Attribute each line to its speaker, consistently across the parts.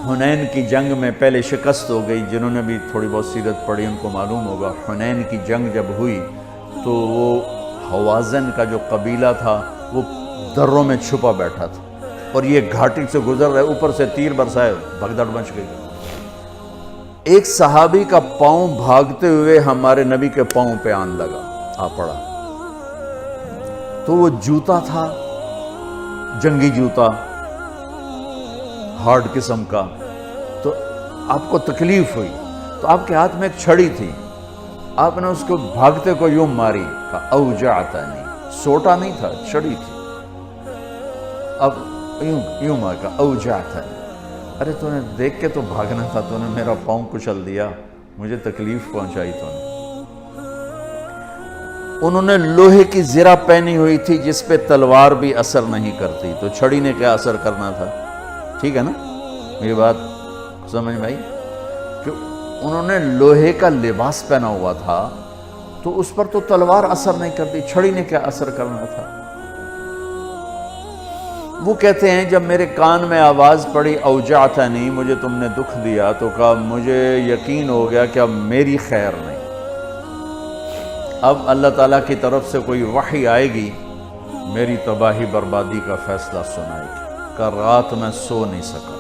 Speaker 1: حنین کی جنگ میں پہلے شکست ہو گئی. جنہوں نے بھی تھوڑی بہت سیرت پڑھی ان کو معلوم ہوگا. حنین کی جنگ جب ہوئی تو وہ حوازن کا جو قبیلہ تھا وہ دروں میں چھپا بیٹھا تھا اور یہ گھاٹی سے گزر رہے, اوپر سے تیر برسائے, بھگدڑ مچ گئی. ایک صحابی کا پاؤں بھاگتے ہوئے ہمارے نبی کے پاؤں پہ آن لگا, آ پڑا. تو وہ جوتا تھا, جنگی جوتا, ہارڈ قسم کا. تو آپ کو تکلیف ہوئی تو آپ کے ہاتھ میں ایک چھڑی تھی, آپ نے اس کو بھاگتے کو یوں ماری, کہا اوجعتنی, سوٹا نہیں تھا, چھڑی تھی. اب یوں مار, کہا اوجعتنی, ارے تو نے دیکھ کے تو بھاگنا تھا, تو نے میرا پاؤں کچل دیا, مجھے تکلیف پہنچائی تو نے. انہوں نے لوہے کی زرہ پہنی ہوئی تھی جس پہ تلوار بھی اثر نہیں کرتی, تو چھڑی نے کیا اثر کرنا تھا؟ ٹھیک ہے نا میری بات سمجھ میں آئی؟ کہ انہوں نے لوہے کا لباس پہنا ہوا تھا تو اس پر تو تلوار اثر نہیں کرتی, چھڑی نے کیا اثر کرنا تھا؟ وہ کہتے ہیں جب میرے کان میں آواز پڑی اوجعتنی, مجھے تم نے دکھ دیا, تو کہا مجھے یقین ہو گیا کہ اب میری خیر نہیں, اب اللہ تعالیٰ کی طرف سے کوئی وحی آئے گی, میری تباہی بربادی کا فیصلہ سنائے گی. کہ رات میں سو نہیں سکا,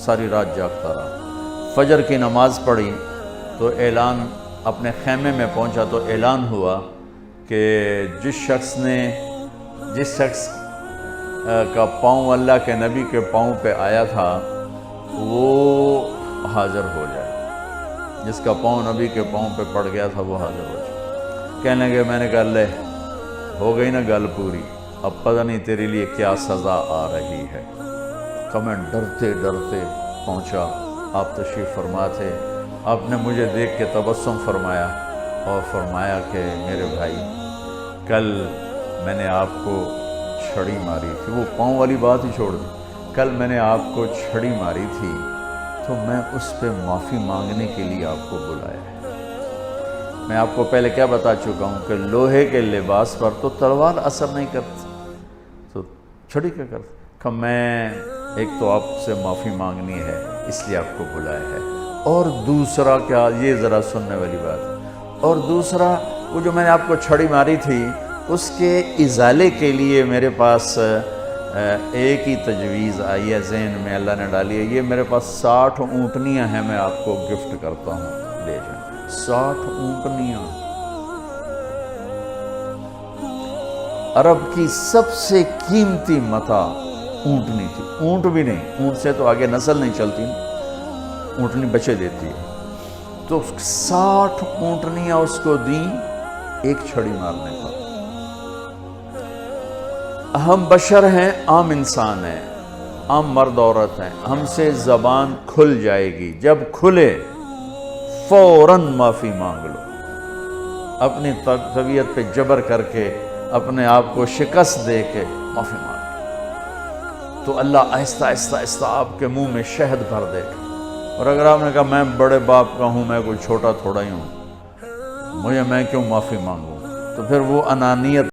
Speaker 1: ساری رات جاگتا رہا. فجر کی نماز پڑھی تو اعلان, اپنے خیمے میں پہنچا تو اعلان ہوا کہ جس شخص کا پاؤں اللہ کے نبی کے پاؤں پہ آیا تھا وہ حاضر ہو جائے, جس کا پاؤں نبی کے پاؤں پہ پڑ گیا تھا وہ حاضر ہو جائے. کہنے لگے میں نے کہا لے ہو گئی نا گل پوری, اب پتہ نہیں تیرے لیے کیا سزا آ رہی ہے. کہ میں ڈرتے ڈرتے پہنچا, آپ تشریف فرما تھے. آپ نے مجھے دیکھ کے تبسم فرمایا اور فرمایا کہ میرے بھائی کل میں نے آپ کو چھڑی ماری تھی, وہ پاؤں والی بات ہی چھوڑ دی, کل میں نے آپ کو چھڑی ماری تھی تو میں اس پہ معافی مانگنے کے لیے آپ کو بلایا ہے. میں آپ کو پہلے کیا بتا چکا ہوں کہ لوہے کے لباس پر تو تلوار اثر نہیں کرتی, تو چھڑی کیا کرتی. کہ میں ایک تو آپ سے معافی مانگنی ہے اس لیے آپ کو بلایا ہے, اور دوسرا کیا, یہ ذرا سننے والی بات ہے, اور دوسرا وہ جو میں نے آپ کو چھڑی ماری تھی اس کے ازالے کے لیے میرے پاس ایک ہی تجویز آئی ہے, ذہن میں اللہ نے ڈالی ہے. یہ میرے پاس 60 اونٹنیاں ہیں, میں آپ کو گفٹ کرتا ہوں, لے جائیں. 60 اونٹنیاں, عرب کی سب سے قیمتی متاع اونٹنی تھی. اونٹ بھی نہیں, اونٹ سے تو آگے نسل نہیں چلتی, اونٹنی بچے دیتی ہے. تو 60 اونٹنیاں اس کو دیں ایک چھڑی مارنے پر. ہم بشر ہیں, عام انسان ہیں, عام مرد عورت ہیں, ہم سے زبان کھل جائے گی, جب کھلے فوراً معافی مانگ لو. اپنی طبیعت پہ جبر کر کے, اپنے آپ کو شکست دے کے معافی مانگ تو اللہ آہستہ آہستہ آہستہ آپ کے منہ میں شہد بھر دے گا. اور اگر آپ نے کہا میں بڑے باپ کا ہوں, میں کوئی چھوٹا تھوڑا ہی ہوں, میں کیوں معافی مانگوں, تو پھر وہ انانیت